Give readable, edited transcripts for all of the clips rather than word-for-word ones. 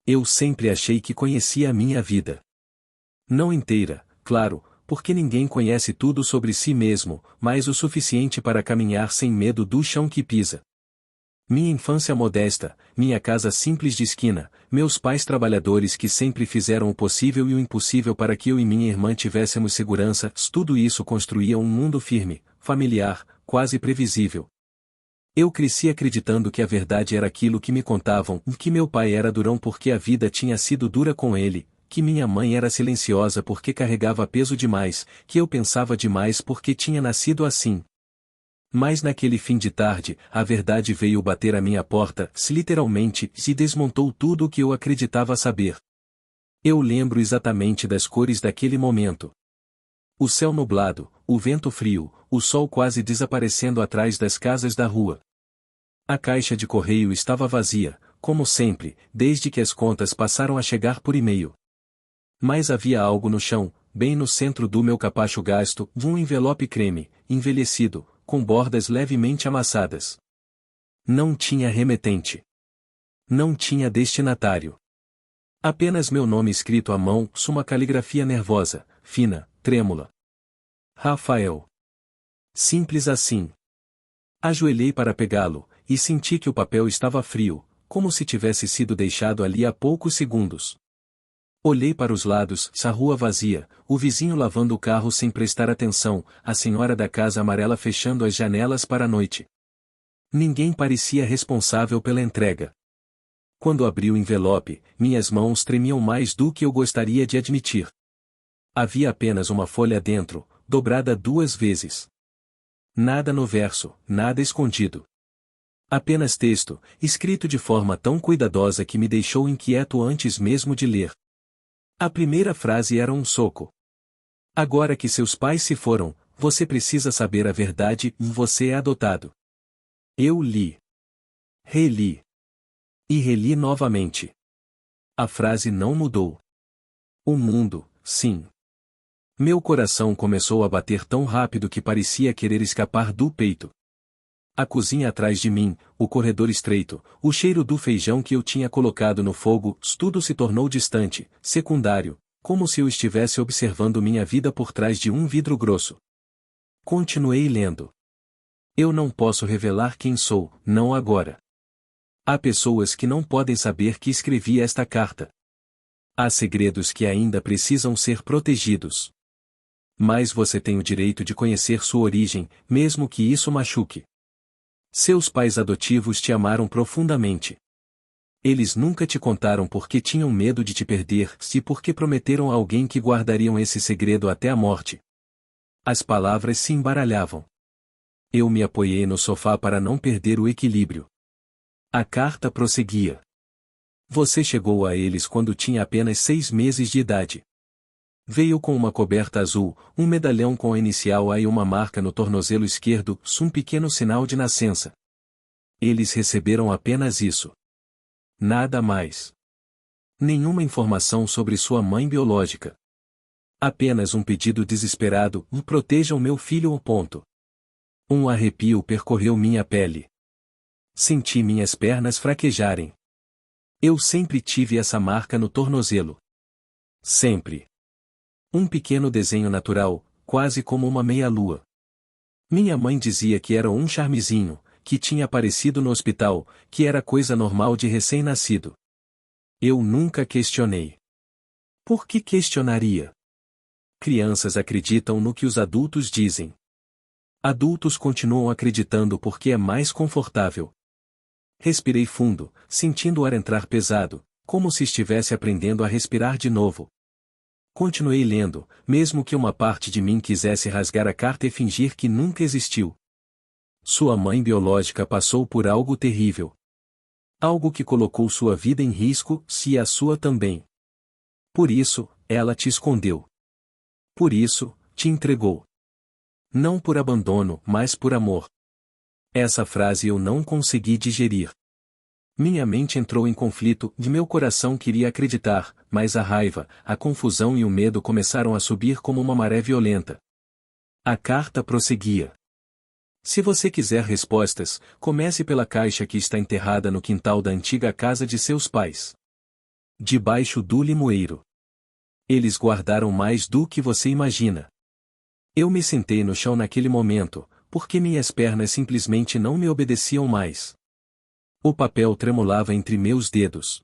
Eu sempre achei que conhecia a minha vida. Não inteira, claro, porque ninguém conhece tudo sobre si mesmo, mas o suficiente para caminhar sem medo do chão que pisa. Minha infância modesta, minha casa simples de esquina, meus pais trabalhadores que sempre fizeram o possível e o impossível para que eu e minha irmã tivéssemos segurança, tudo isso construía um mundo firme, familiar, quase previsível. Eu cresci acreditando que a verdade era aquilo que me contavam, que meu pai era durão porque a vida tinha sido dura com ele, que minha mãe era silenciosa porque carregava peso demais, que eu pensava demais porque tinha nascido assim. Mas naquele fim de tarde, a verdade veio bater à minha porta, literalmente, e desmontou tudo o que eu acreditava saber. Eu lembro exatamente das cores daquele momento. O céu nublado, o vento frio, o sol quase desaparecendo atrás das casas da rua. A caixa de correio estava vazia, como sempre, desde que as contas passaram a chegar por e-mail. Mas havia algo no chão, bem no centro do meu capacho gasto, um envelope creme, envelhecido, com bordas levemente amassadas. Não tinha remetente. Não tinha destinatário. Apenas meu nome escrito à mão, uma caligrafia nervosa, fina, trêmula. Rafael. Simples assim. Ajoelhei para pegá-lo, e senti que o papel estava frio, como se tivesse sido deixado ali há poucos segundos. Olhei para os lados, a rua vazia, o vizinho lavando o carro sem prestar atenção, a senhora da casa amarela fechando as janelas para a noite. Ninguém parecia responsável pela entrega. Quando abri o envelope, minhas mãos tremiam mais do que eu gostaria de admitir. Havia apenas uma folha dentro, dobrada 2 vezes. Nada no verso, nada escondido. Apenas texto, escrito de forma tão cuidadosa que me deixou inquieto antes mesmo de ler. A primeira frase era um soco. Agora que seus pais se foram, você precisa saber a verdade, você é adotado. Eu li. Reli. E reli novamente. A frase não mudou. O mundo, sim. Meu coração começou a bater tão rápido que parecia querer escapar do peito. A cozinha atrás de mim, o corredor estreito, o cheiro do feijão que eu tinha colocado no fogo, tudo se tornou distante, secundário, como se eu estivesse observando minha vida por trás de um vidro grosso. Continuei lendo. Eu não posso revelar quem sou, não agora. Há pessoas que não podem saber que escrevi esta carta. Há segredos que ainda precisam ser protegidos. Mas você tem o direito de conhecer sua origem, mesmo que isso machuque. Seus pais adotivos te amaram profundamente. Eles nunca te contaram porque tinham medo de te perder, e porque prometeram a alguém que guardariam esse segredo até a morte. As palavras se embaralhavam. Eu me apoiei no sofá para não perder o equilíbrio. A carta prosseguia. Você chegou a eles quando tinha apenas 6 meses de idade. Veio com uma coberta azul, um medalhão com a inicial A e uma marca no tornozelo esquerdo, um pequeno sinal de nascença. Eles receberam apenas isso. Nada mais. Nenhuma informação sobre sua mãe biológica. Apenas um pedido desesperado, protejam meu filho. Um arrepio percorreu minha pele. Senti minhas pernas fraquejarem. Eu sempre tive essa marca no tornozelo. Sempre. Um pequeno desenho natural, quase como uma meia-lua. Minha mãe dizia que era um charmezinho, que tinha aparecido no hospital, que era coisa normal de recém-nascido. Eu nunca questionei. Por que questionaria? Crianças acreditam no que os adultos dizem. Adultos continuam acreditando porque é mais confortável. Respirei fundo, sentindo o ar entrar pesado, como se estivesse aprendendo a respirar de novo. Continuei lendo, mesmo que uma parte de mim quisesse rasgar a carta e fingir que nunca existiu. Sua mãe biológica passou por algo terrível. Algo que colocou sua vida em risco, e a sua também. Por isso, ela te escondeu. Por isso, te entregou. Não por abandono, mas por amor. Essa frase eu não consegui digerir. Minha mente entrou em conflito, e meu coração queria acreditar, mas a raiva, a confusão e o medo começaram a subir como uma maré violenta. A carta prosseguia. Se você quiser respostas, comece pela caixa que está enterrada no quintal da antiga casa de seus pais. Debaixo do limoeiro. Eles guardaram mais do que você imagina. Eu me sentei no chão naquele momento, porque minhas pernas simplesmente não me obedeciam mais. O papel tremulava entre meus dedos.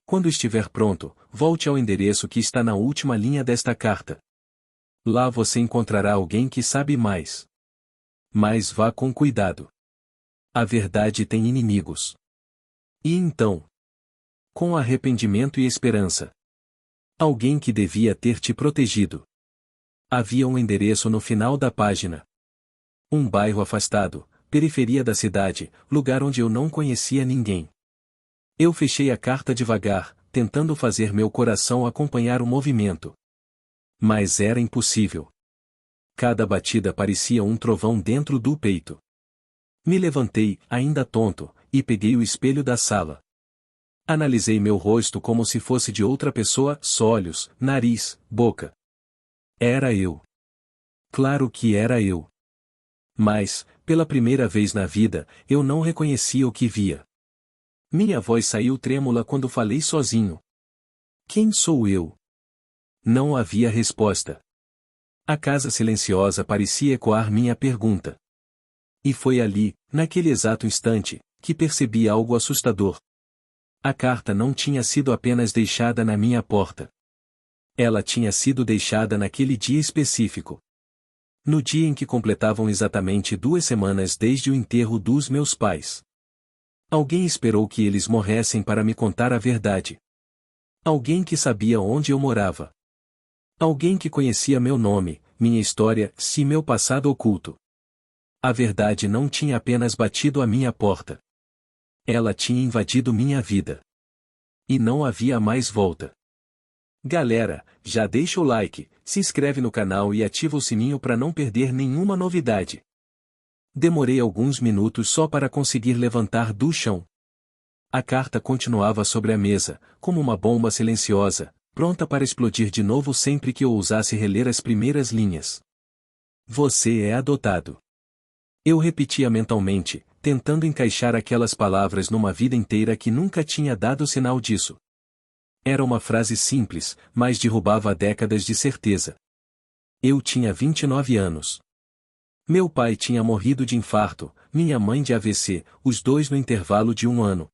Quando estiver pronto, volte ao endereço que está na última linha desta carta. Lá você encontrará alguém que sabe mais. Mas vá com cuidado. A verdade tem inimigos. E então? Com arrependimento e esperança. Alguém que devia ter te protegido. Havia um endereço no final da página. Um bairro afastado, periferia da cidade, lugar onde eu não conhecia ninguém. Eu fechei a carta devagar, tentando fazer meu coração acompanhar o movimento. Mas era impossível. Cada batida parecia um trovão dentro do peito. Me levantei, ainda tonto, e peguei o espelho da sala. Analisei meu rosto como se fosse de outra pessoa, olhos, nariz, boca. Era eu. Claro que era eu. Mas, pela primeira vez na vida, eu não reconhecia o que via. Minha voz saiu trêmula quando falei sozinho. Quem sou eu? Não havia resposta. A casa silenciosa parecia ecoar minha pergunta. E foi ali, naquele exato instante, que percebi algo assustador. A carta não tinha sido apenas deixada na minha porta. Ela tinha sido deixada naquele dia específico. No dia em que completavam exatamente 2 semanas desde o enterro dos meus pais. Alguém esperou que eles morressem para me contar a verdade. Alguém que sabia onde eu morava. Alguém que conhecia meu nome, minha história, meu passado oculto. A verdade não tinha apenas batido à minha porta. Ela tinha invadido minha vida. E não havia mais volta. Galera, já deixa o like, se inscreve no canal e ativa o sininho para não perder nenhuma novidade. Demorei alguns minutos só para conseguir levantar do chão. A carta continuava sobre a mesa, como uma bomba silenciosa, pronta para explodir de novo sempre que eu ousasse reler as primeiras linhas. Você é adotado. Eu repetia mentalmente, tentando encaixar aquelas palavras numa vida inteira que nunca tinha dado sinal disso. Era uma frase simples, mas derrubava décadas de certeza. Eu tinha 29 anos. Meu pai tinha morrido de infarto, minha mãe de AVC, os dois no intervalo de 1 ano.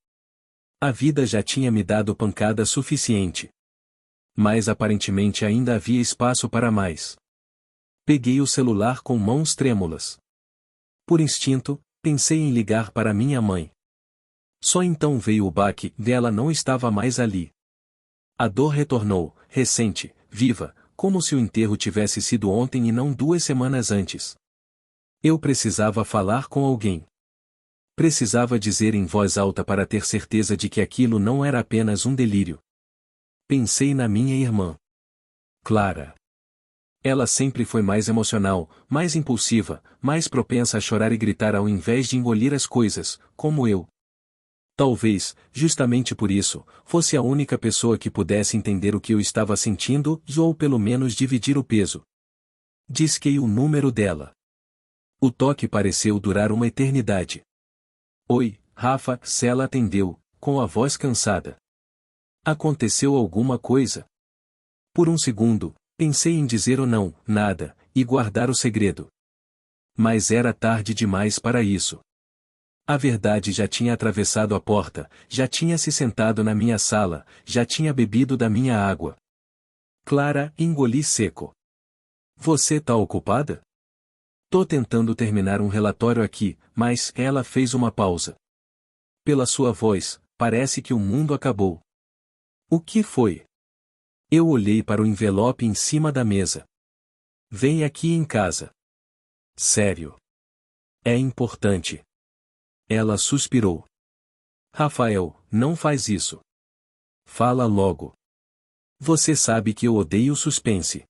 A vida já tinha me dado pancada suficiente. Mas aparentemente ainda havia espaço para mais. Peguei o celular com mãos trêmulas. Por instinto, pensei em ligar para minha mãe. Só então veio o baque, ela não estava mais ali. A dor retornou, recente, viva, como se o enterro tivesse sido ontem e não 2 semanas antes. Eu precisava falar com alguém. Precisava dizer em voz alta para ter certeza de que aquilo não era apenas um delírio. Pensei na minha irmã. Clara. Ela sempre foi mais emocional, mais impulsiva, mais propensa a chorar e gritar ao invés de engolir as coisas, como eu. Talvez, justamente por isso, fosse a única pessoa que pudesse entender o que eu estava sentindo, ou pelo menos dividir o peso. Disquei o número dela. O toque pareceu durar uma eternidade. Oi, Rafa, ela atendeu, com a voz cansada. Aconteceu alguma coisa? Por um segundo, pensei em dizer ou não, nada, e guardar o segredo. Mas era tarde demais para isso. A verdade já tinha atravessado a porta, já tinha se sentado na minha sala, já tinha bebido da minha água. Clara, engoli seco. Você tá ocupada? Tô tentando terminar um relatório aqui, mas ela fez uma pausa. Pela sua voz, parece que o mundo acabou. O que foi? Eu olhei para o envelope em cima da mesa. Vem aqui em casa. Sério. É importante. Ela suspirou. Rafael, não faz isso. Fala logo. Você sabe que eu odeio suspense.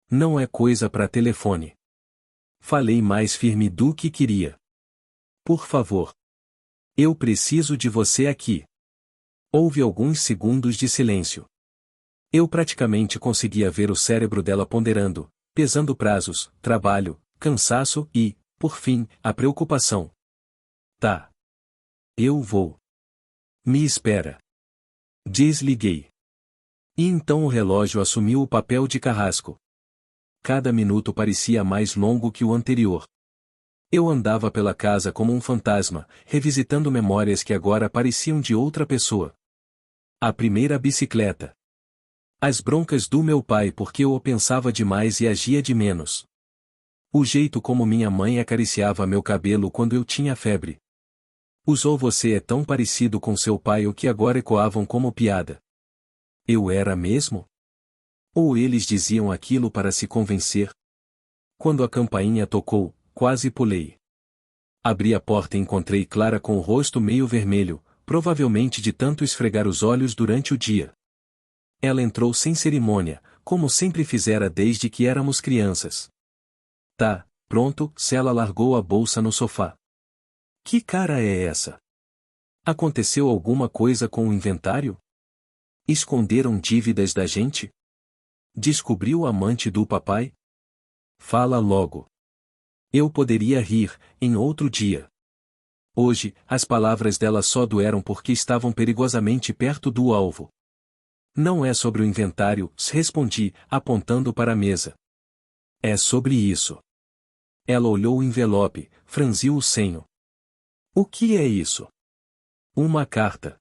Não é coisa para telefone. Falei mais firme do que queria. Por favor. Eu preciso de você aqui. Houve alguns segundos de silêncio. Eu praticamente conseguia ver o cérebro dela ponderando, pesando prazos, trabalho, cansaço e, por fim, a preocupação. Tá. Eu vou. Me espera. Desliguei. E então o relógio assumiu o papel de carrasco. Cada minuto parecia mais longo que o anterior. Eu andava pela casa como um fantasma, revisitando memórias que agora pareciam de outra pessoa. A primeira bicicleta. As broncas do meu pai porque eu o pensava demais e agia de menos. O jeito como minha mãe acariciava meu cabelo quando eu tinha febre. Usou você é tão parecido com seu pai o que agora ecoavam como piada. Eu era mesmo? Ou eles diziam aquilo para se convencer? Quando a campainha tocou, quase pulei. Abri a porta e encontrei Clara com o rosto meio vermelho, provavelmente de tanto esfregar os olhos durante o dia. Ela entrou sem cerimônia, como sempre fizera desde que éramos crianças. Tá, pronto, Ela largou a bolsa no sofá. Que cara é essa? Aconteceu alguma coisa com o inventário? Esconderam dívidas da gente? Descobriu o amante do papai? Fala logo. Eu poderia rir, em outro dia. Hoje, as palavras dela só doeram porque estavam perigosamente perto do alvo. Não é sobre o inventário, respondi, apontando para a mesa. É sobre isso. Ela olhou o envelope, franziu o senho. O que é isso? Uma carta.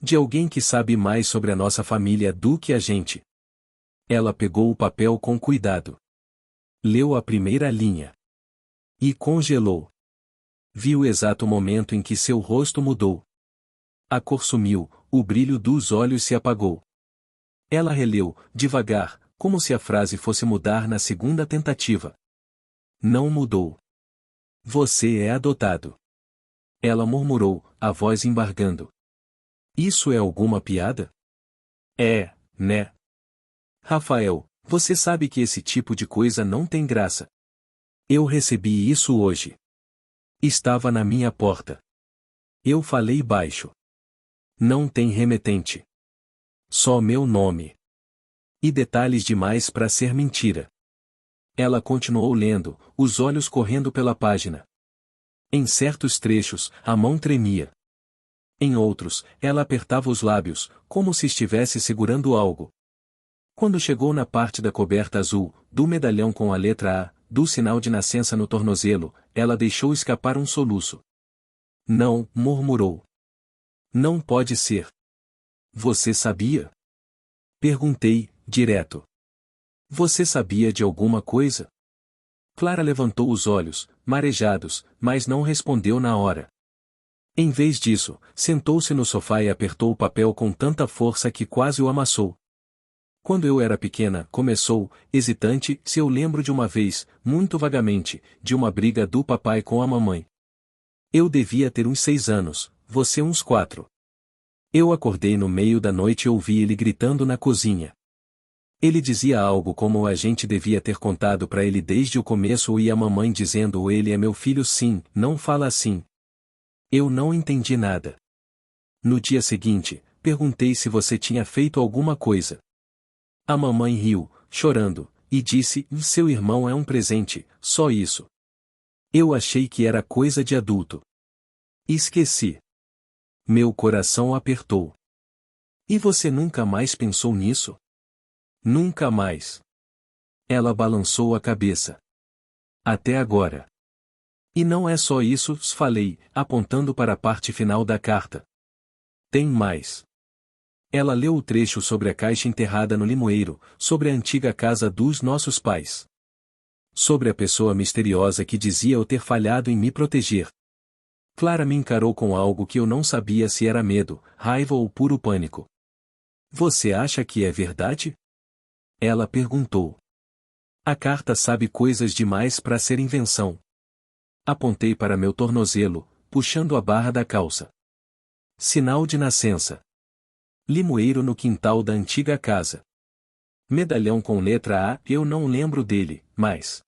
De alguém que sabe mais sobre a nossa família do que a gente. Ela pegou o papel com cuidado. Leu a primeira linha. E congelou. Viu o exato momento em que seu rosto mudou. A cor sumiu, o brilho dos olhos se apagou. Ela releu, devagar, como se a frase fosse mudar na segunda tentativa. Não mudou. Você é adotado. Ela murmurou, a voz embargando. Isso é alguma piada? É, né? Rafael, você sabe que esse tipo de coisa não tem graça. Eu recebi isso hoje. Estava na minha porta. Eu falei baixo. Não tem remetente. Só meu nome. E detalhes demais para ser mentira. Ela continuou lendo, os olhos correndo pela página. Em certos trechos, a mão tremia. Em outros, ela apertava os lábios, como se estivesse segurando algo. Quando chegou na parte da coberta azul, do medalhão com a letra A, do sinal de nascença no tornozelo, ela deixou escapar um soluço. Não, murmurou. Não pode ser. Você sabia? Perguntei, direto. Você sabia de alguma coisa? Clara levantou os olhos, marejados, mas não respondeu na hora. Em vez disso, sentou-se no sofá e apertou o papel com tanta força que quase o amassou. Quando eu era pequena, começou, hesitante, se eu lembro de uma vez, muito vagamente, de uma briga do papai com a mamãe. Eu devia ter uns 6 anos, você uns 4. Eu acordei no meio da noite e ouvi ele gritando na cozinha. Ele dizia algo como a gente devia ter contado para ele desde o começo e a mamãe dizendo ele é meu filho sim, não fala assim. Eu não entendi nada. No dia seguinte, perguntei se você tinha feito alguma coisa. A mamãe riu, chorando, e disse, seu irmão é um presente, só isso. Eu achei que era coisa de adulto. Esqueci. Meu coração apertou. E você nunca mais pensou nisso? Nunca mais. Ela balançou a cabeça. Até agora. E não é só isso, falei, apontando para a parte final da carta. Tem mais. Ela leu o trecho sobre a caixa enterrada no limoeiro, sobre a antiga casa dos nossos pais. Sobre a pessoa misteriosa que dizia eu ter falhado em me proteger. Clara me encarou com algo que eu não sabia se era medo, raiva ou puro pânico. Você acha que é verdade? Ela perguntou. A carta sabe coisas demais para ser invenção. Apontei para meu tornozelo, puxando a barra da calça. Sinal de nascença. Limoeiro no quintal da antiga casa. Medalhão com letra A, eu não lembro dele, mas...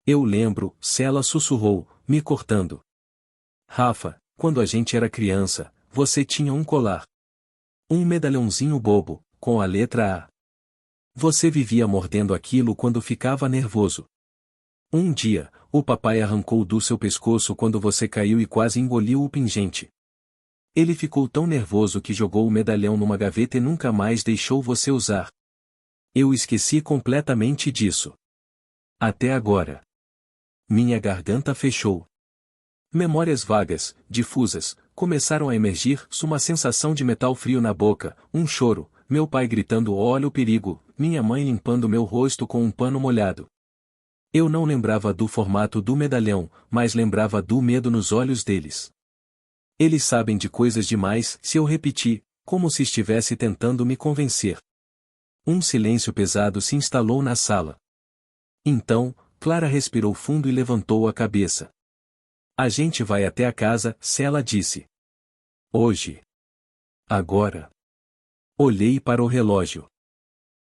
Eu lembro, Ela sussurrou, me cortando. Rafa, quando a gente era criança, você tinha um colar. Um medalhãozinho bobo, com a letra A. Você vivia mordendo aquilo quando ficava nervoso. Um dia, o papai arrancou do seu pescoço quando você caiu e quase engoliu o pingente. Ele ficou tão nervoso que jogou o medalhão numa gaveta e nunca mais deixou você usar. Eu esqueci completamente disso. Até agora. Minha garganta fechou. Memórias vagas, difusas, começaram a emergir, uma sensação de metal frio na boca, um choro, meu pai gritando olha o perigo, minha mãe limpando meu rosto com um pano molhado. Eu não lembrava do formato do medalhão, mas lembrava do medo nos olhos deles. Eles sabem de coisas demais, se eu repetir, como se estivesse tentando me convencer. Um silêncio pesado se instalou na sala. Então, Clara respirou fundo e levantou a cabeça. A gente vai até a casa, ela disse. Hoje. Agora. Olhei para o relógio.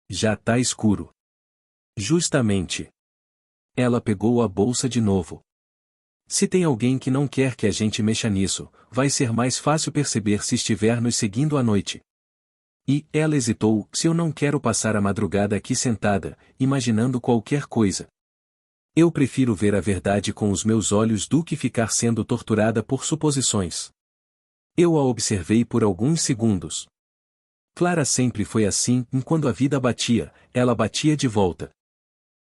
Já tá escuro. Justamente. Ela pegou a bolsa de novo. Se tem alguém que não quer que a gente mexa nisso, vai ser mais fácil perceber se estiver nos seguindo à noite. E, ela hesitou, se eu não quero passar a madrugada aqui sentada, imaginando qualquer coisa. Eu prefiro ver a verdade com os meus olhos do que ficar sendo torturada por suposições. Eu a observei por alguns segundos. Clara sempre foi assim, quando a vida batia, ela batia de volta.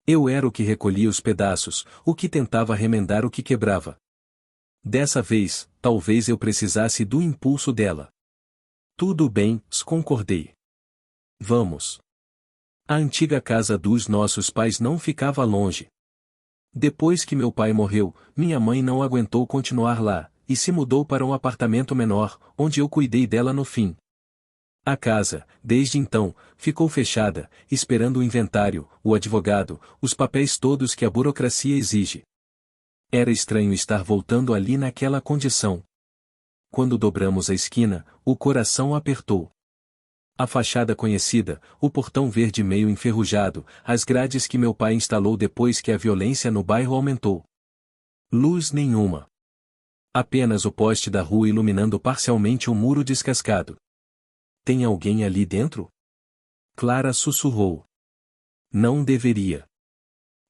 Eu era o que recolhia os pedaços, o que tentava remendar o que quebrava. Dessa vez, talvez eu precisasse do impulso dela. Tudo bem, concordei. Vamos. A antiga casa dos nossos pais não ficava longe. Depois que meu pai morreu, minha mãe não aguentou continuar lá, e se mudou para um apartamento menor, onde eu cuidei dela no fim. A casa, desde então, ficou fechada, esperando o inventário, o advogado, os papéis todos que a burocracia exige. Era estranho estar voltando ali naquela condição. Quando dobramos a esquina, o coração apertou. A fachada conhecida, o portão verde meio enferrujado, as grades que meu pai instalou depois que a violência no bairro aumentou. Luz nenhuma. Apenas o poste da rua iluminando parcialmente o muro descascado. Tem alguém ali dentro? Clara sussurrou. Não deveria.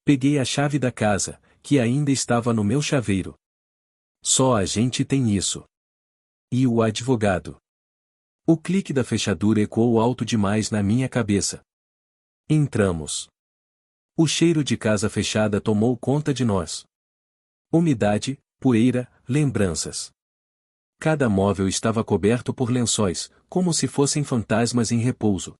Peguei a chave da casa, que ainda estava no meu chaveiro. Só a gente tem isso. E o advogado? O clique da fechadura ecoou alto demais na minha cabeça. Entramos. O cheiro de casa fechada tomou conta de nós. Umidade, poeira, lembranças. Cada móvel estava coberto por lençóis, como se fossem fantasmas em repouso.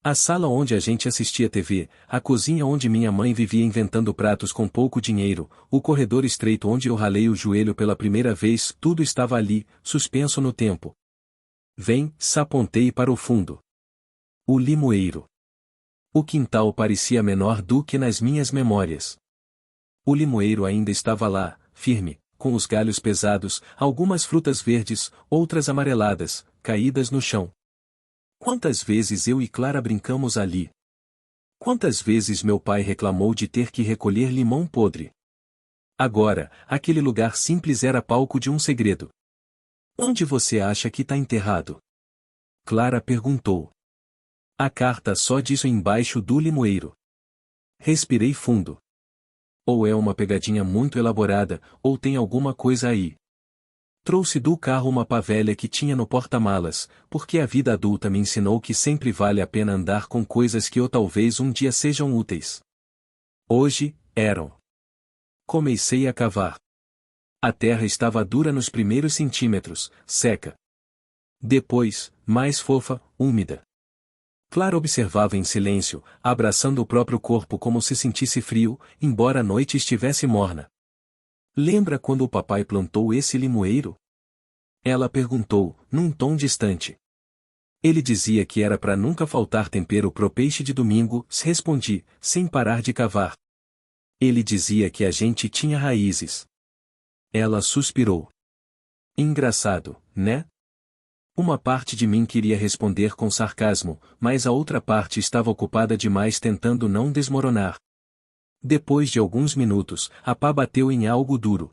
A sala onde a gente assistia TV, a cozinha onde minha mãe vivia inventando pratos com pouco dinheiro, o corredor estreito onde eu ralei o joelho pela primeira vez, tudo estava ali, suspenso no tempo. Vem, apontei para o fundo. O limoeiro. O quintal parecia menor do que nas minhas memórias. O limoeiro ainda estava lá, firme, com os galhos pesados, algumas frutas verdes, outras amareladas, caídas no chão. Quantas vezes eu e Clara brincamos ali? Quantas vezes meu pai reclamou de ter que recolher limão podre? Agora, aquele lugar simples era palco de um segredo. Onde você acha que está enterrado? Clara perguntou. A carta só diz embaixo do limoeiro. Respirei fundo. Ou é uma pegadinha muito elaborada, ou tem alguma coisa aí. Trouxe do carro uma pá velha que tinha no porta-malas, porque a vida adulta me ensinou que sempre vale a pena andar com coisas que ou talvez um dia sejam úteis. Hoje, eram. Comecei a cavar. A terra estava dura nos primeiros centímetros, seca. Depois, mais fofa, úmida. Clara observava em silêncio, abraçando o próprio corpo como se sentisse frio, embora a noite estivesse morna. Lembra quando o papai plantou esse limoeiro? Ela perguntou, num tom distante. Ele dizia que era para nunca faltar tempero pro peixe de domingo, respondi, sem parar de cavar. Ele dizia que a gente tinha raízes. Ela suspirou. Engraçado, né? Uma parte de mim queria responder com sarcasmo, mas a outra parte estava ocupada demais tentando não desmoronar. Depois de alguns minutos, a pá bateu em algo duro.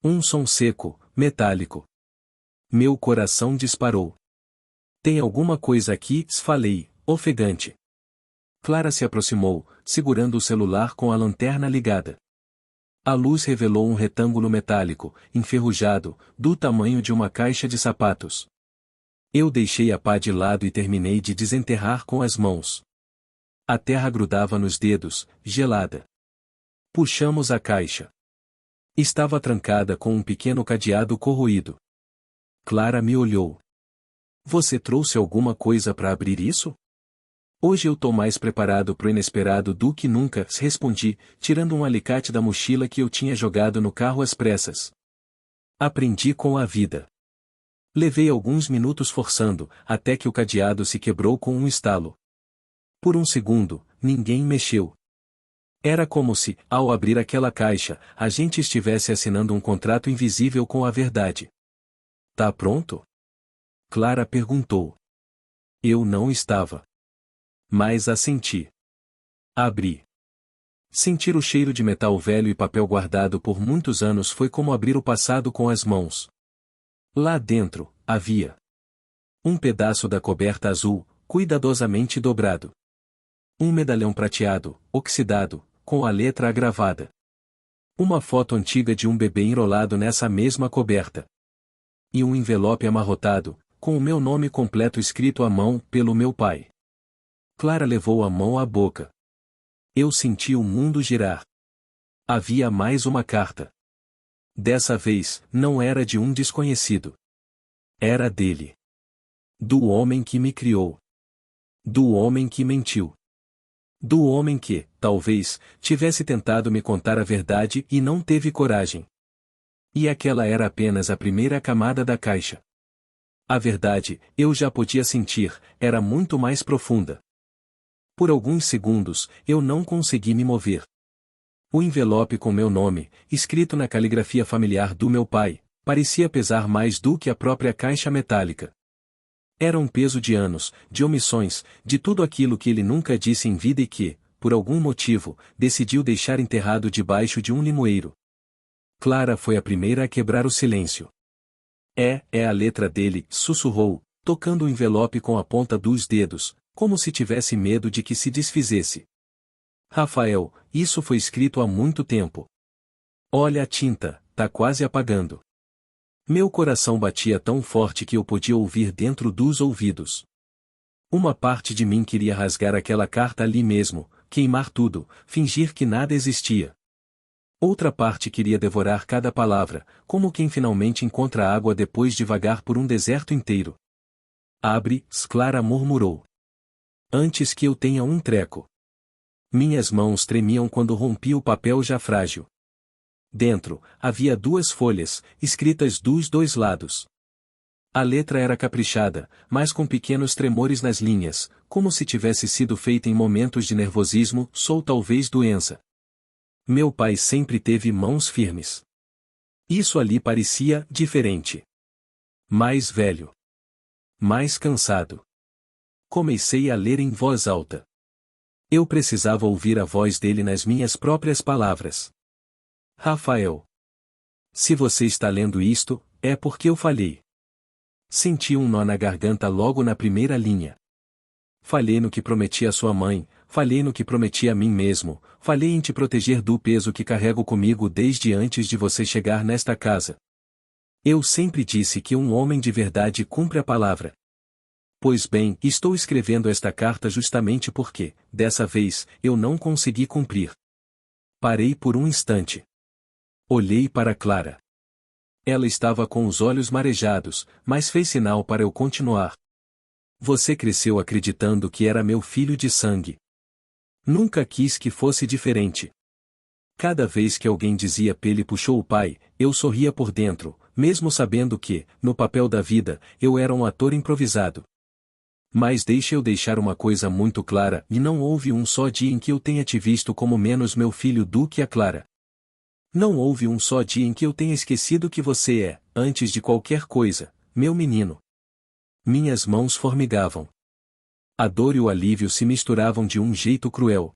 Um som seco, metálico. Meu coração disparou. Tem alguma coisa aqui, falei, ofegante. Clara se aproximou, segurando o celular com a lanterna ligada. A luz revelou um retângulo metálico, enferrujado, do tamanho de uma caixa de sapatos. Eu deixei a pá de lado e terminei de desenterrar com as mãos. A terra grudava nos dedos, gelada. Puxamos a caixa. Estava trancada com um pequeno cadeado corroído. Clara me olhou. Você trouxe alguma coisa para abrir isso? Hoje eu tô mais preparado pro inesperado do que nunca, respondi, tirando um alicate da mochila que eu tinha jogado no carro às pressas. Aprendi com a vida. Levei alguns minutos forçando, até que o cadeado se quebrou com um estalo. Por um segundo, ninguém mexeu. Era como se, ao abrir aquela caixa, a gente estivesse assinando um contrato invisível com a verdade. Tá pronto? Clara perguntou. Eu não estava. Mas assenti. Abri. Sentir o cheiro de metal velho e papel guardado por muitos anos foi como abrir o passado com as mãos. Lá dentro, havia um pedaço da coberta azul, cuidadosamente dobrado. Um medalhão prateado, oxidado, com a letra agravada. Uma foto antiga de um bebê enrolado nessa mesma coberta. E um envelope amarrotado, com o meu nome completo escrito à mão, pelo meu pai. Clara levou a mão à boca. Eu senti o mundo girar. Havia mais uma carta. Dessa vez, não era de um desconhecido. Era dele. Do homem que me criou. Do homem que mentiu. Do homem que, talvez, tivesse tentado me contar a verdade e não teve coragem. E aquela era apenas a primeira camada da caixa. A verdade, eu já podia sentir, era muito mais profunda. Por alguns segundos, eu não consegui me mover. O envelope com meu nome, escrito na caligrafia familiar do meu pai, parecia pesar mais do que a própria caixa metálica. Era um peso de anos, de omissões, de tudo aquilo que ele nunca disse em vida e que, por algum motivo, decidiu deixar enterrado debaixo de um limoeiro. Clara foi a primeira a quebrar o silêncio. É a letra dele, sussurrou, tocando o envelope com a ponta dos dedos, como se tivesse medo de que se desfizesse. Rafael, isso foi escrito há muito tempo. Olha a tinta, tá quase apagando. Meu coração batia tão forte que eu podia ouvir dentro dos ouvidos. Uma parte de mim queria rasgar aquela carta ali mesmo, queimar tudo, fingir que nada existia. Outra parte queria devorar cada palavra, como quem finalmente encontra água depois de vagar por um deserto inteiro. Abre, Clara murmurou. Antes que eu tenha um treco. Minhas mãos tremiam quando rompi o papel já frágil. Dentro, havia 2 folhas, escritas dos 2 lados. A letra era caprichada, mas com pequenos tremores nas linhas, como se tivesse sido feita em momentos de nervosismo, ou talvez doença. Meu pai sempre teve mãos firmes. Isso ali parecia diferente. Mais velho. Mais cansado. Comecei a ler em voz alta. Eu precisava ouvir a voz dele nas minhas próprias palavras. Rafael. Se você está lendo isto, é porque eu falhei. Senti um nó na garganta logo na primeira linha. Falhei no que prometi à sua mãe, falhei no que prometi a mim mesmo, falhei em te proteger do peso que carrego comigo desde antes de você chegar nesta casa. Eu sempre disse que um homem de verdade cumpre a palavra. Pois bem, estou escrevendo esta carta justamente porque, dessa vez, eu não consegui cumprir. Parei por um instante. Olhei para Clara. Ela estava com os olhos marejados, mas fez sinal para eu continuar. Você cresceu acreditando que era meu filho de sangue. Nunca quis que fosse diferente. Cada vez que alguém dizia Pele puxou o pai, eu sorria por dentro, mesmo sabendo que, no papel da vida, eu era um ator improvisado. Mas deixa eu deixar uma coisa muito clara, e não houve um só dia em que eu tenha te visto como menos meu filho do que a Clara. Não houve um só dia em que eu tenha esquecido que você é, antes de qualquer coisa, meu menino. Minhas mãos formigavam. A dor e o alívio se misturavam de um jeito cruel.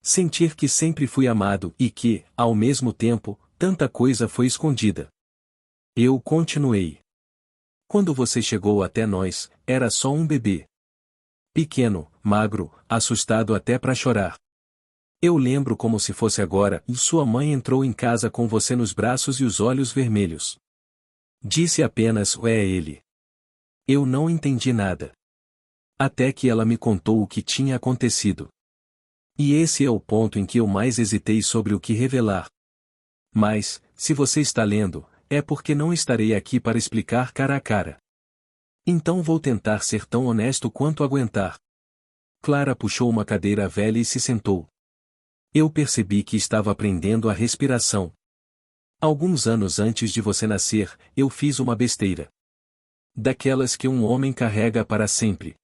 Sentir que sempre fui amado e que, ao mesmo tempo, tanta coisa foi escondida. Eu continuei. Quando você chegou até nós, era só um bebê. Pequeno, magro, assustado até para chorar. Eu lembro como se fosse agora, e sua mãe entrou em casa com você nos braços e os olhos vermelhos. Disse apenas, é ele. Eu não entendi nada. Até que ela me contou o que tinha acontecido. E esse é o ponto em que eu mais hesitei sobre o que revelar. Mas, se você está lendo, é porque não estarei aqui para explicar cara a cara. Então vou tentar ser tão honesto quanto aguentar. Clara puxou uma cadeira velha e se sentou. Eu percebi que estava aprendendo a respiração. Alguns anos antes de você nascer, eu fiz uma besteira. Daquelas que um homem carrega para sempre.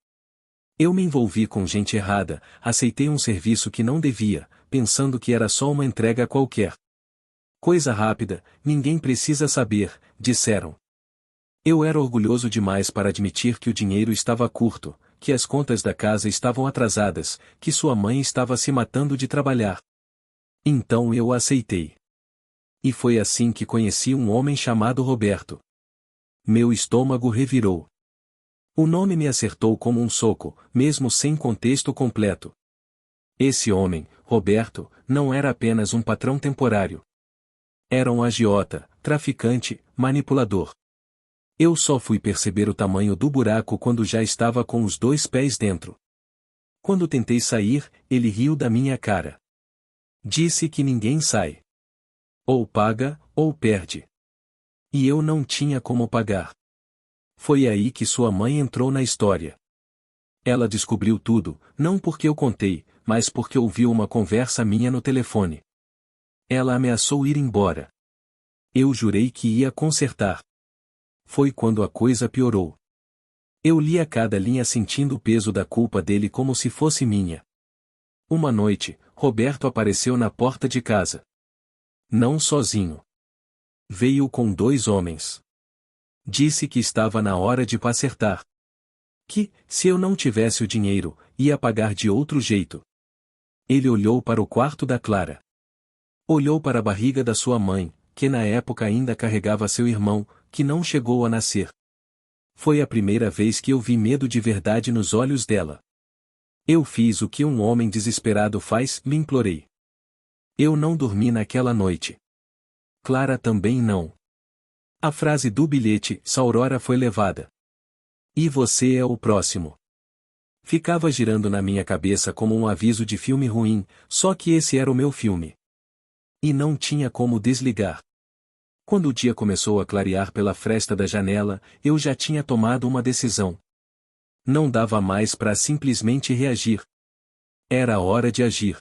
Eu me envolvi com gente errada, aceitei um serviço que não devia, pensando que era só uma entrega qualquer. Coisa rápida, ninguém precisa saber, disseram. Eu era orgulhoso demais para admitir que o dinheiro estava curto, que as contas da casa estavam atrasadas, que sua mãe estava se matando de trabalhar. Então eu aceitei. E foi assim que conheci um homem chamado Roberto. Meu estômago revirou. O nome me acertou como um soco, mesmo sem contexto completo. Esse homem, Roberto, não era apenas um patrão temporário. Era um agiota, traficante, manipulador. Eu só fui perceber o tamanho do buraco quando já estava com os 2 pés dentro. Quando tentei sair, ele riu da minha cara. Disse que ninguém sai. Ou paga, ou perde. E eu não tinha como pagar. Foi aí que sua mãe entrou na história. Ela descobriu tudo, não porque eu contei, mas porque ouviu uma conversa minha no telefone. Ela ameaçou ir embora. Eu jurei que ia consertar. Foi quando a coisa piorou. Eu lia cada linha sentindo o peso da culpa dele como se fosse minha. Uma noite, Roberto apareceu na porta de casa. Não sozinho. Veio com 2 homens. Disse que estava na hora de acertar. Que, se eu não tivesse o dinheiro, ia pagar de outro jeito. Ele olhou para o quarto da Clara. Olhou para a barriga da sua mãe, que na época ainda carregava seu irmão, que não chegou a nascer. Foi a primeira vez que eu vi medo de verdade nos olhos dela. Eu fiz o que um homem desesperado faz, lhe implorei. Eu não dormi naquela noite. Clara também não. A frase do bilhete, Saurora foi levada. E você é o próximo. Ficava girando na minha cabeça como um aviso de filme ruim, só que esse era o meu filme. E não tinha como desligar. Quando o dia começou a clarear pela fresta da janela, eu já tinha tomado uma decisão. Não dava mais para simplesmente reagir. Era hora de agir.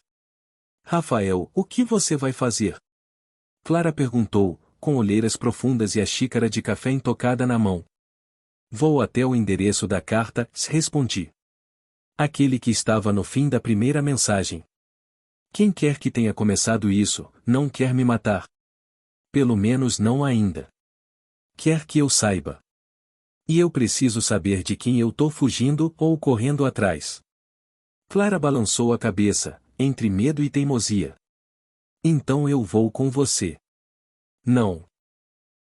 Rafael, o que você vai fazer? Clara perguntou, com olheiras profundas e a xícara de café intocada na mão. Vou até o endereço da carta, respondi. Aquele que estava no fim da primeira mensagem. Quem quer que tenha começado isso, não quer me matar. Pelo menos não ainda. Quer que eu saiba. E eu preciso saber de quem eu tô fugindo ou correndo atrás. Clara balançou a cabeça, entre medo e teimosia. Então eu vou com você. Não.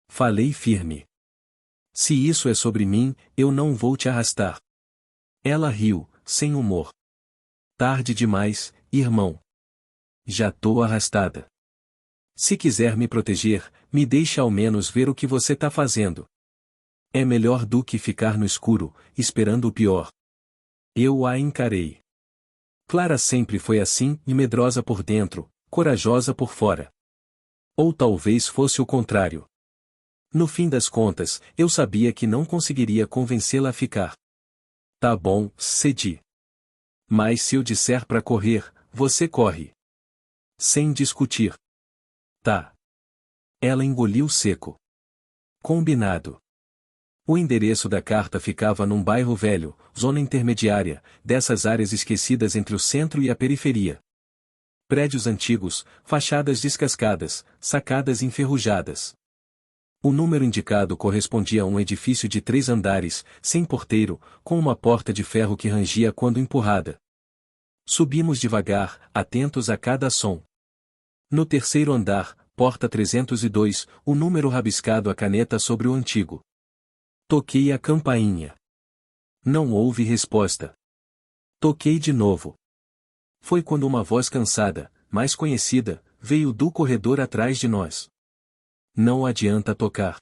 Falei firme. Se isso é sobre mim, eu não vou te arrastar. Ela riu, sem humor. Tarde demais, irmão. Já tô arrastada. Se quiser me proteger, me deixe ao menos ver o que você tá fazendo. É melhor do que ficar no escuro, esperando o pior. Eu a encarei. Clara sempre foi assim, e medrosa por dentro, corajosa por fora. Ou talvez fosse o contrário. No fim das contas, eu sabia que não conseguiria convencê-la a ficar. Tá bom, cedi. Mas se eu disser pra correr, você corre. Sem discutir. Tá. Ela engoliu seco. Combinado. O endereço da carta ficava num bairro velho, zona intermediária, dessas áreas esquecidas entre o centro e a periferia. Prédios antigos, fachadas descascadas, sacadas enferrujadas. O número indicado correspondia a um edifício de 3 andares, sem porteiro, com uma porta de ferro que rangia quando empurrada. Subimos devagar, atentos a cada som. No 3º andar, porta 302, o número rabiscado a caneta sobre o antigo. Toquei a campainha. Não houve resposta. Toquei de novo. Foi quando uma voz cansada, mais conhecida, veio do corredor atrás de nós. Não adianta tocar.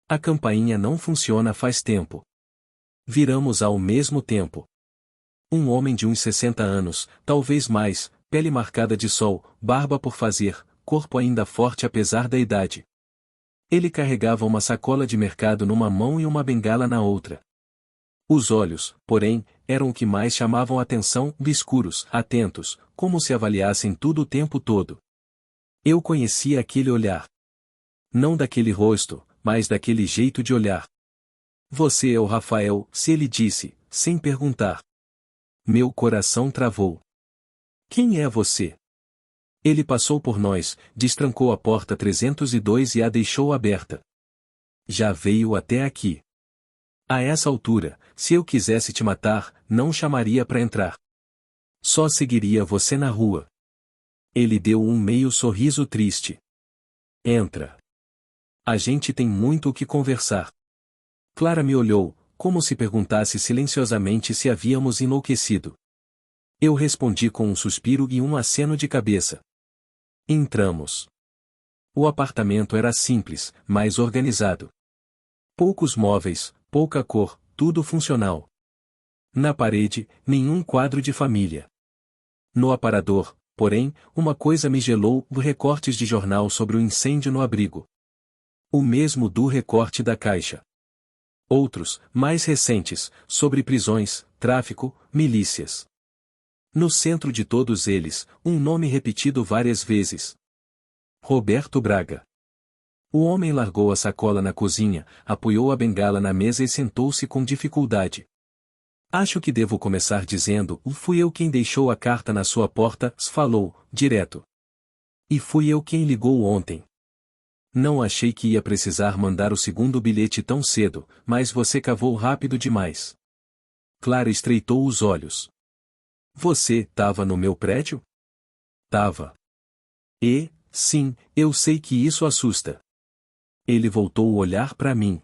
A campainha não funciona faz tempo. Viramos ao mesmo tempo. Um homem de uns 60 anos, talvez mais, pele marcada de sol, barba por fazer, corpo ainda forte apesar da idade. Ele carregava uma sacola de mercado numa mão e uma bengala na outra. Os olhos, porém, eram o que mais chamavam a atenção, escuros, atentos, como se avaliassem tudo o tempo todo. Eu conhecia aquele olhar. Não daquele rosto, mas daquele jeito de olhar. Você é o Rafael, se ele disse, sem perguntar. Meu coração travou. Quem é você? Ele passou por nós, destrancou a porta 302 e a deixou aberta. Já veio até aqui. A essa altura, se eu quisesse te matar, não chamaria para entrar. Só seguiria você na rua. Ele deu um meio sorriso triste. Entra. A gente tem muito o que conversar. Clara me olhou, como se perguntasse silenciosamente se havíamos enlouquecido. Eu respondi com um suspiro e um aceno de cabeça. Entramos. O apartamento era simples, mas organizado. Poucos móveis, pouca cor, tudo funcional. Na parede, nenhum quadro de família. No aparador, porém, uma coisa me gelou: recortes de jornal sobre o incêndio no abrigo. O mesmo do recorte da caixa. Outros, mais recentes, sobre prisões, tráfico, milícias. No centro de todos eles, um nome repetido várias vezes. Roberto Braga. O homem largou a sacola na cozinha, apoiou a bengala na mesa e sentou-se com dificuldade. Acho que devo começar dizendo: fui eu quem deixou a carta na sua porta, falou, direto. E fui eu quem ligou ontem. Não achei que ia precisar mandar o segundo bilhete tão cedo, mas você cavou rápido demais. Clara estreitou os olhos. Você tava no meu prédio? Tava. E, sim, eu sei que isso assusta. Ele voltou o olhar para mim.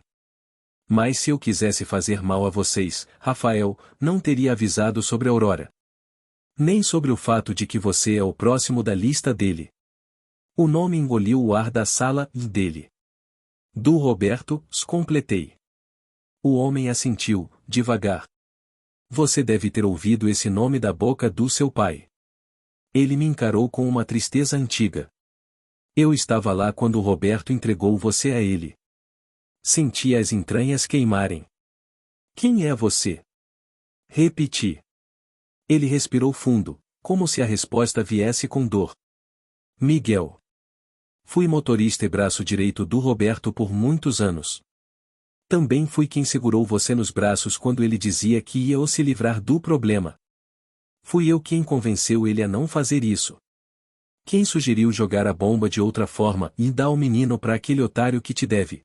Mas se eu quisesse fazer mal a vocês, Rafael, não teria avisado sobre a Aurora. Nem sobre o fato de que você é o próximo da lista dele. O nome engoliu o ar da sala dele. Do Roberto, completei. O homem assentiu, devagar. Você deve ter ouvido esse nome da boca do seu pai. Ele me encarou com uma tristeza antiga. Eu estava lá quando o Roberto entregou você a ele. Senti as entranhas queimarem. Quem é você? Repeti. Ele respirou fundo, como se a resposta viesse com dor. Miguel. Fui motorista e braço direito do Roberto por muitos anos. Também fui quem segurou você nos braços quando ele dizia que ia se livrar do problema. Fui eu quem convenceu ele a não fazer isso. Quem sugeriu jogar a bomba de outra forma e dar o menino para aquele otário que te deve.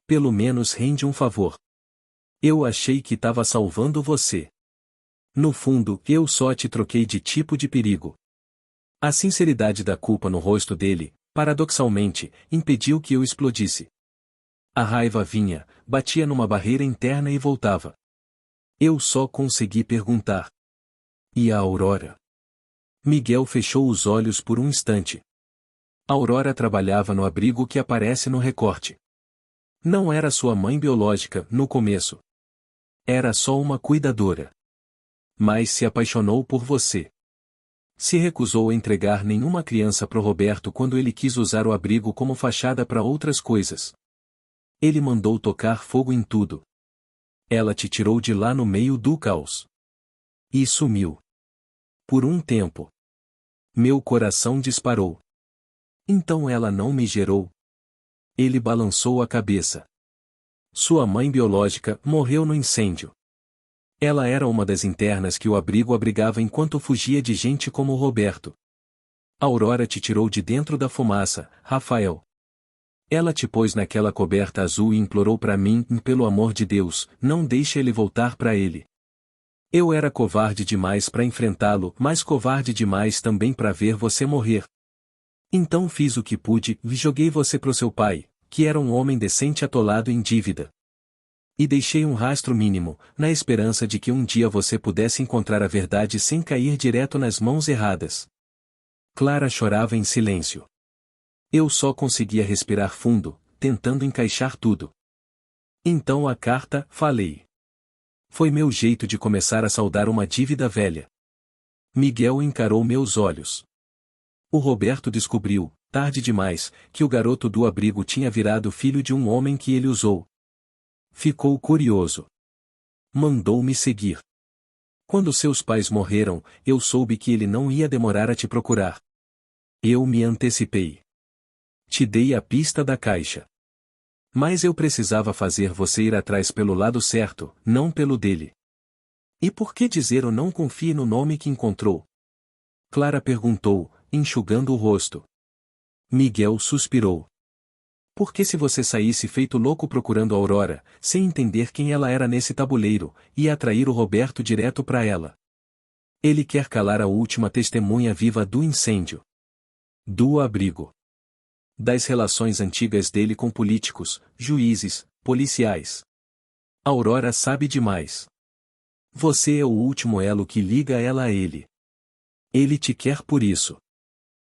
Pelo menos rende um favor. Eu achei que estava salvando você. No fundo, eu só te troquei de tipo de perigo. A sinceridade da culpa no rosto dele, paradoxalmente, impediu que eu explodisse. A raiva vinha, batia numa barreira interna e voltava. Eu só consegui perguntar. E a Aurora? Miguel fechou os olhos por um instante. A Aurora trabalhava no abrigo que aparece no recorte. Não era sua mãe biológica, no começo. Era só uma cuidadora. Mas se apaixonou por você. Se recusou a entregar nenhuma criança pro Roberto quando ele quis usar o abrigo como fachada para outras coisas. Ele mandou tocar fogo em tudo. Ela te tirou de lá no meio do caos. E sumiu. Por um tempo. Meu coração disparou. Então ela não me gerou. Ele balançou a cabeça. Sua mãe biológica morreu no incêndio. Ela era uma das internas que o abrigo abrigava enquanto fugia de gente como o Roberto. A Aurora te tirou de dentro da fumaça, Rafael. Ela te pôs naquela coberta azul e implorou para mim, pelo amor de Deus, não deixe ele voltar para ele. Eu era covarde demais para enfrentá-lo, mas covarde demais também para ver você morrer. Então fiz o que pude, e joguei você pro seu pai, que era um homem decente atolado em dívida. E deixei um rastro mínimo, na esperança de que um dia você pudesse encontrar a verdade sem cair direto nas mãos erradas. Clara chorava em silêncio. Eu só conseguia respirar fundo, tentando encaixar tudo. Então a carta, falei. Foi meu jeito de começar a saldar uma dívida velha. Miguel encarou meus olhos. O Roberto descobriu, tarde demais, que o garoto do abrigo tinha virado filho de um homem que ele usou. Ficou curioso. Mandou-me seguir. Quando seus pais morreram, eu soube que ele não ia demorar a te procurar. Eu me antecipei. Te dei a pista da caixa. Mas eu precisava fazer você ir atrás pelo lado certo, não pelo dele. E por que dizer ou não confie no nome que encontrou? Clara perguntou, enxugando o rosto. Miguel suspirou. Porque se você saísse feito louco procurando a Aurora, sem entender quem ela era nesse tabuleiro, ia atrair o Roberto direto para ela. Ele quer calar a última testemunha viva do incêndio. Do abrigo. Das relações antigas dele com políticos, juízes, policiais. Aurora sabe demais. Você é o último elo que liga ela a ele. Ele te quer por isso.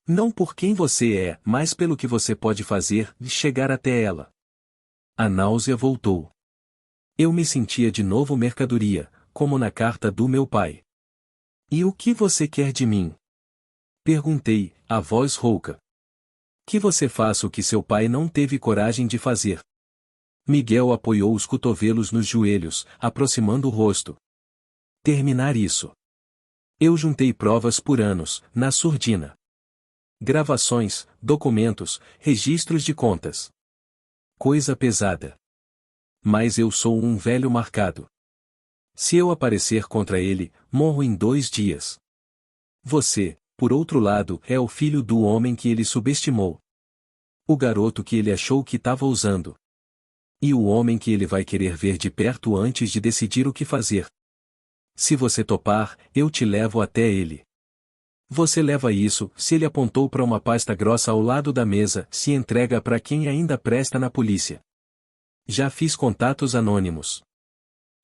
Não por quem você é, mas pelo que você pode fazer e chegar até ela. A náusea voltou. Eu me sentia de novo mercadoria, como na carta do meu pai. E o que você quer de mim? Perguntei, a voz rouca. Que você faça o que seu pai não teve coragem de fazer. Miguel apoiou os cotovelos nos joelhos, aproximando o rosto. Terminar isso. Eu juntei provas por anos, na surdina. Gravações, documentos, registros de contas. Coisa pesada. Mas eu sou um velho marcado. Se eu aparecer contra ele, morro em 2 dias. Você, por outro lado, é o filho do homem que ele subestimou. O garoto que ele achou que estava usando. E o homem que ele vai querer ver de perto antes de decidir o que fazer. Se você topar, eu te levo até ele. Você leva isso, se ele apontou para uma pasta grossa ao lado da mesa, se entrega para quem ainda presta na polícia. Já fiz contatos anônimos.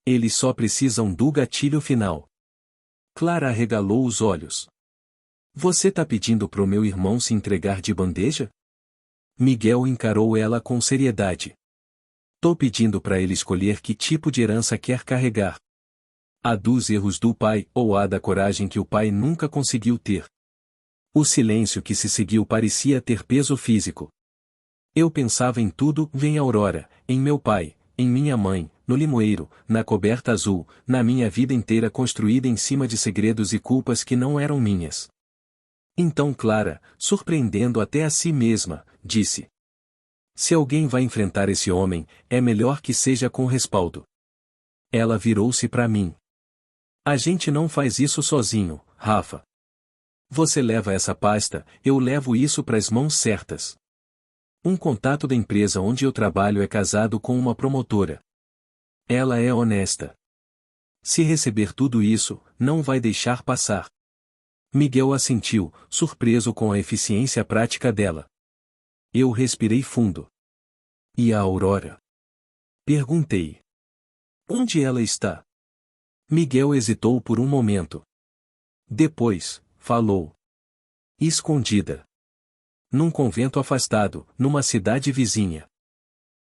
Eles só precisam do gatilho final. Clara arregalou os olhos. Você tá pedindo pro meu irmão se entregar de bandeja? Miguel encarou ela com seriedade. Tô pedindo para ele escolher que tipo de herança quer carregar. A dos erros do pai ou a da coragem que o pai nunca conseguiu ter. O silêncio que se seguiu parecia ter peso físico. Eu pensava em tudo, em Aurora, em meu pai, em minha mãe, no limoeiro, na coberta azul, na minha vida inteira construída em cima de segredos e culpas que não eram minhas. Então Clara, surpreendendo até a si mesma, disse: se alguém vai enfrentar esse homem, é melhor que seja com respaldo. Ela virou-se para mim. A gente não faz isso sozinho, Rafa. Você leva essa pasta, eu levo isso para as mãos certas. Um contato da empresa onde eu trabalho é casado com uma promotora. Ela é honesta. Se receber tudo isso, não vai deixar passar. Miguel assentiu, surpreso com a eficiência prática dela. Eu respirei fundo. E a Aurora? Perguntei. Onde ela está? Miguel hesitou por um momento. Depois, falou. Escondida. Num convento afastado, numa cidade vizinha.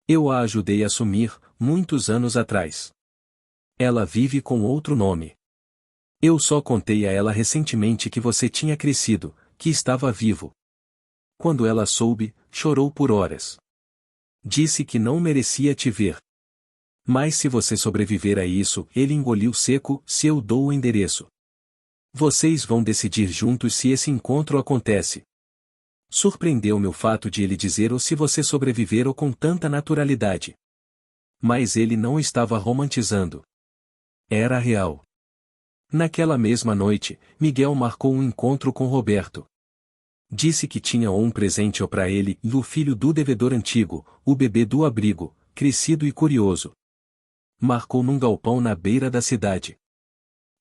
Eu a ajudei a sumir, muitos anos atrás. Ela vive com outro nome. Eu só contei a ela recentemente que você tinha crescido, que estava vivo. Quando ela soube, chorou por horas. Disse que não merecia te ver. Mas se você sobreviver a isso, ele engoliu seco, se eu dou o endereço. Vocês vão decidir juntos se esse encontro acontece. Surpreendeu-me o fato de ele dizer ou se você sobreviver ou com tanta naturalidade. Mas ele não estava romantizando. Era real. Naquela mesma noite, Miguel marcou um encontro com Roberto. Disse que tinha um presente para ele e o filho do devedor antigo, o bebê do abrigo, crescido e curioso. Marcou num galpão na beira da cidade.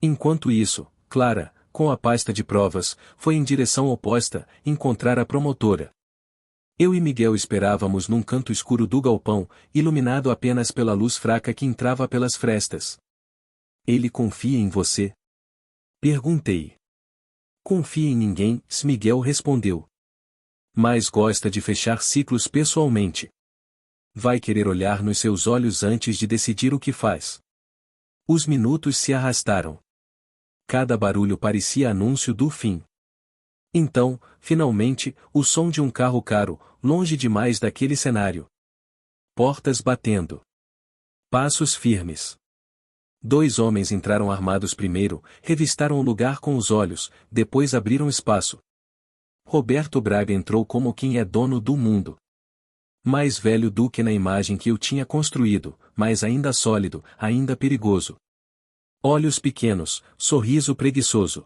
Enquanto isso, Clara, com a pasta de provas, foi em direção oposta, encontrar a promotora. Eu e Miguel esperávamos num canto escuro do galpão, iluminado apenas pela luz fraca que entrava pelas frestas. Ele confia em você? Perguntei. Confie em ninguém, Miguel respondeu. Mas gosta de fechar ciclos pessoalmente. Vai querer olhar nos seus olhos antes de decidir o que faz. Os minutos se arrastaram. Cada barulho parecia anúncio do fim. Então, finalmente, o som de um carro caro, longe demais daquele cenário. Portas batendo. Passos firmes. 2 homens entraram armados primeiro, revistaram o lugar com os olhos, depois abriram espaço. Roberto Braga entrou como quem é dono do mundo. Mais velho do que na imagem que eu tinha construído, mas ainda sólido, ainda perigoso. Olhos pequenos, sorriso preguiçoso.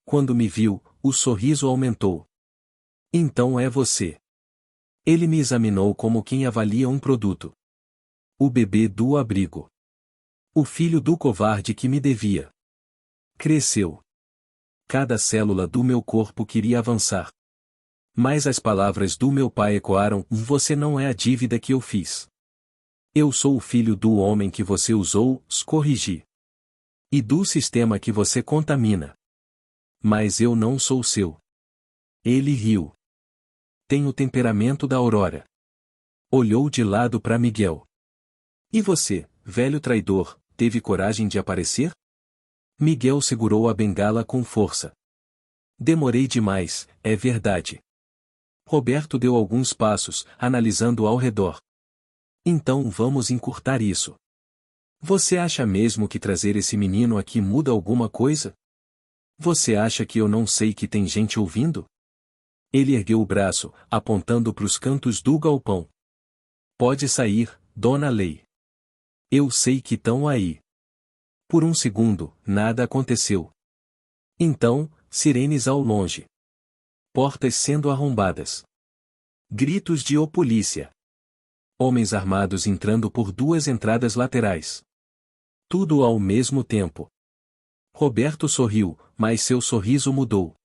Quando me viu, o sorriso aumentou. Então é você. Ele me examinou como quem avalia um produto. O bebê do abrigo. O filho do covarde que me devia. Cresceu. Cada célula do meu corpo queria avançar. Mas as palavras do meu pai ecoaram: você não é a dívida que eu fiz. Eu sou o filho do homem que você usou, corrigi. E do sistema que você contamina. Mas eu não sou seu. Ele riu. Tem o temperamento da aurora. Olhou de lado para Miguel. E você, velho traidor, teve coragem de aparecer? Miguel segurou a bengala com força. Demorei demais, é verdade. Roberto deu alguns passos, analisando ao redor. Então vamos encurtar isso. Você acha mesmo que trazer esse menino aqui muda alguma coisa? Você acha que eu não sei que tem gente ouvindo? Ele ergueu o braço, apontando para os cantos do galpão. Pode sair, dona Lei. Eu sei que estão aí. Por um segundo, nada aconteceu. Então, sirenes ao longe. Portas sendo arrombadas. Gritos de polícia. Homens armados entrando por 2 entradas laterais. Tudo ao mesmo tempo. Roberto sorriu, mas seu sorriso mudou.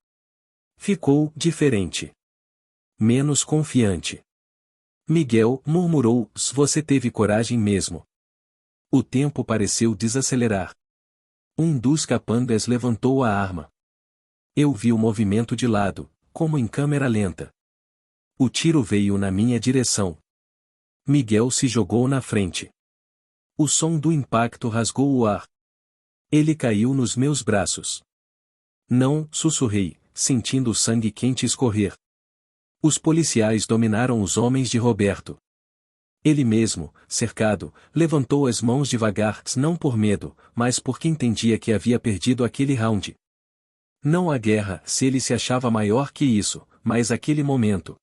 Ficou diferente. Menos confiante. Miguel murmurou: você teve coragem mesmo. O tempo pareceu desacelerar. Um dos capangas levantou a arma. Eu vi o movimento de lado, como em câmera lenta. O tiro veio na minha direção. Miguel se jogou na frente. O som do impacto rasgou o ar. Ele caiu nos meus braços. Não, sussurrei, sentindo o sangue quente escorrer. Os policiais dominaram os homens de Roberto. Ele mesmo, cercado, levantou as mãos devagar, não por medo, mas porque entendia que havia perdido aquele round. Não a guerra, se ele se achava maior que isso, mas aquele momento.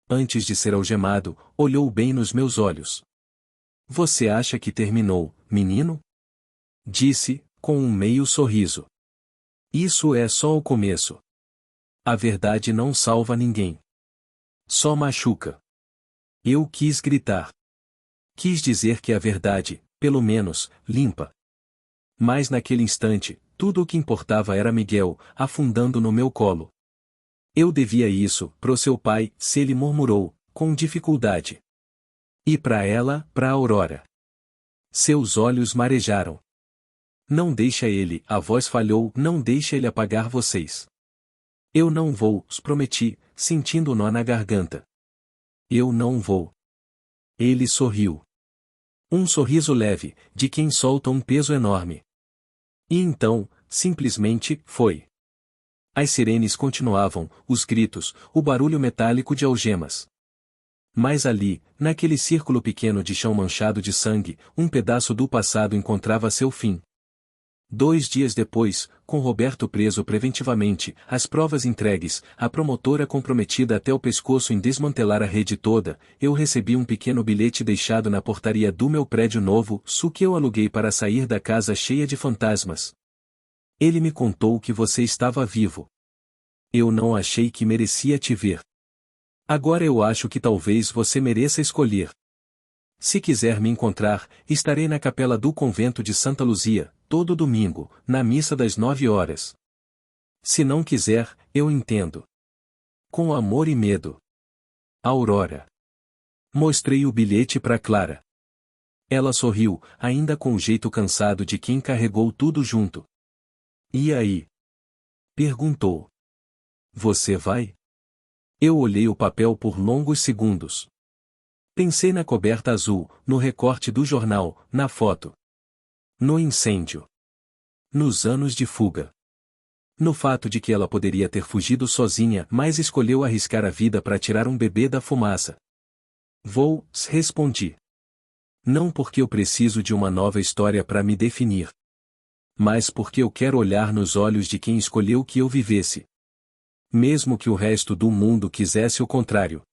Antes de ser algemado, olhou bem nos meus olhos. Você acha que terminou, menino? Disse, com um meio sorriso. Isso é só o começo. A verdade não salva ninguém. Só machuca. Eu quis gritar. Quis dizer que a verdade, pelo menos, limpa. Mas naquele instante, tudo o que importava era Miguel, afundando no meu colo. Eu devia isso, pro seu pai, se ele murmurou, com dificuldade. E para ela, pra Aurora. Seus olhos marejaram. Não deixa ele, a voz falhou, não deixa ele apagar vocês. Eu não vou, prometi, sentindo o nó na garganta. Eu não vou. Ele sorriu. Um sorriso leve, de quem solta um peso enorme. E então, simplesmente, foi. As sirenes continuavam, os gritos, o barulho metálico de algemas. Mas ali, naquele círculo pequeno de chão manchado de sangue, um pedaço do passado encontrava seu fim. 2 dias depois, com Roberto preso preventivamente, as provas entregues, a promotora comprometida até o pescoço em desmantelar a rede toda, eu recebi um pequeno bilhete deixado na portaria do meu prédio novo, que eu aluguei para sair da casa cheia de fantasmas. Ele me contou que você estava vivo. Eu não achei que merecia te ver. Agora eu acho que talvez você mereça escolher. Se quiser me encontrar, estarei na capela do convento de Santa Luzia, todo domingo, na missa das 9 horas. Se não quiser, eu entendo. Com amor e medo. Aurora. Mostrei o bilhete para Clara. Ela sorriu, ainda com o jeito cansado de quem carregou tudo junto. E aí? Perguntou. Você vai? Eu olhei o papel por longos segundos. Pensei na coberta azul, no recorte do jornal, na foto. No incêndio. Nos anos de fuga. No fato de que ela poderia ter fugido sozinha, mas escolheu arriscar a vida para tirar um bebê da fumaça. Vou, respondi. Não porque eu preciso de uma nova história para me definir. Mas porque eu quero olhar nos olhos de quem escolheu que eu vivesse. Mesmo que o resto do mundo quisesse o contrário.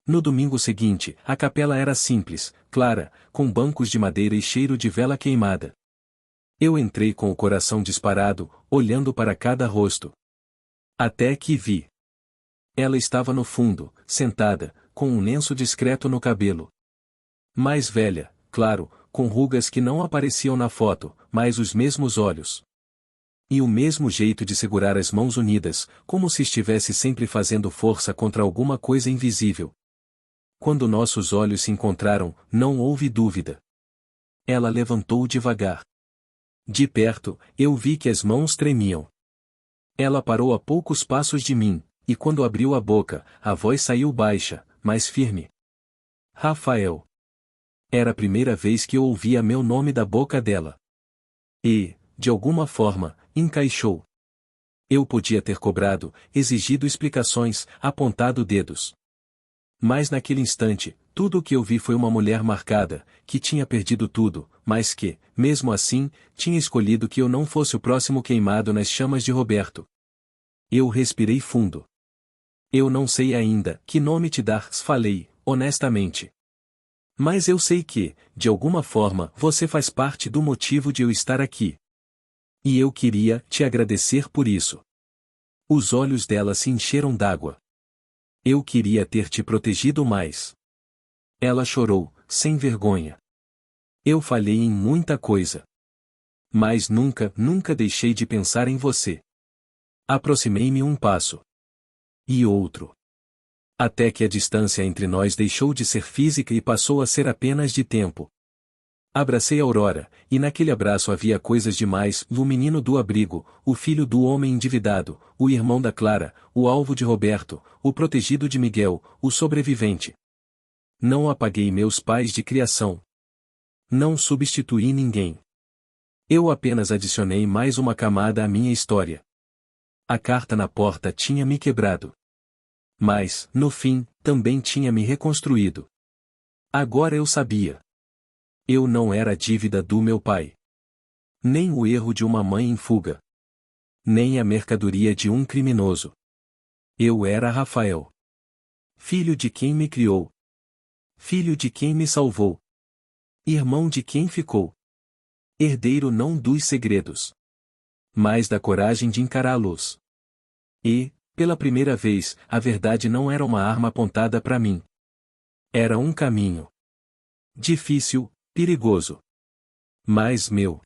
No domingo seguinte, a capela era simples, clara, com bancos de madeira e cheiro de vela queimada. Eu entrei com o coração disparado, olhando para cada rosto. Até que vi. Ela estava no fundo, sentada, com um lenço discreto no cabelo. Mais velha, claro, com rugas que não apareciam na foto, mas os mesmos olhos. E o mesmo jeito de segurar as mãos unidas, como se estivesse sempre fazendo força contra alguma coisa invisível. Quando nossos olhos se encontraram, não houve dúvida. Ela levantou devagar. De perto, eu vi que as mãos tremiam. Ela parou a poucos passos de mim, e quando abriu a boca, a voz saiu baixa, mas firme. Rafael. Era a primeira vez que eu ouvia meu nome da boca dela. E, de alguma forma, encaixou. Eu podia ter cobrado, exigido explicações, apontado dedos. Mas naquele instante, tudo o que eu vi foi uma mulher marcada, que tinha perdido tudo, mas que, mesmo assim, tinha escolhido que eu não fosse o próximo queimado nas chamas de Roberto. Eu respirei fundo. Eu não sei ainda que nome te dar, falei, honestamente. Mas eu sei que, de alguma forma, você faz parte do motivo de eu estar aqui. E eu queria te agradecer por isso. Os olhos dela se encheram d'água. Eu queria ter te protegido mais. Ela chorou, sem vergonha. Eu falhei em muita coisa. Mas nunca deixei de pensar em você. Aproximei-me um passo. E outro. Até que a distância entre nós deixou de ser física e passou a ser apenas de tempo. Abracei Aurora, e naquele abraço havia coisas demais: o menino do abrigo, o filho do homem endividado, o irmão da Clara, o alvo de Roberto, o protegido de Miguel, o sobrevivente. Não apaguei meus pais de criação. Não substituí ninguém. Eu apenas adicionei mais uma camada à minha história. A carta na porta tinha me quebrado. Mas, no fim, também tinha me reconstruído. Agora eu sabia. Eu não era a dívida do meu pai. Nem o erro de uma mãe em fuga. Nem a mercadoria de um criminoso. Eu era Rafael. Filho de quem me criou. Filho de quem me salvou. Irmão de quem ficou. Herdeiro não dos segredos, mas da coragem de encará-los. E, pela primeira vez, a verdade não era uma arma apontada para mim. Era um caminho. Difícil, perigoso. Mas meu.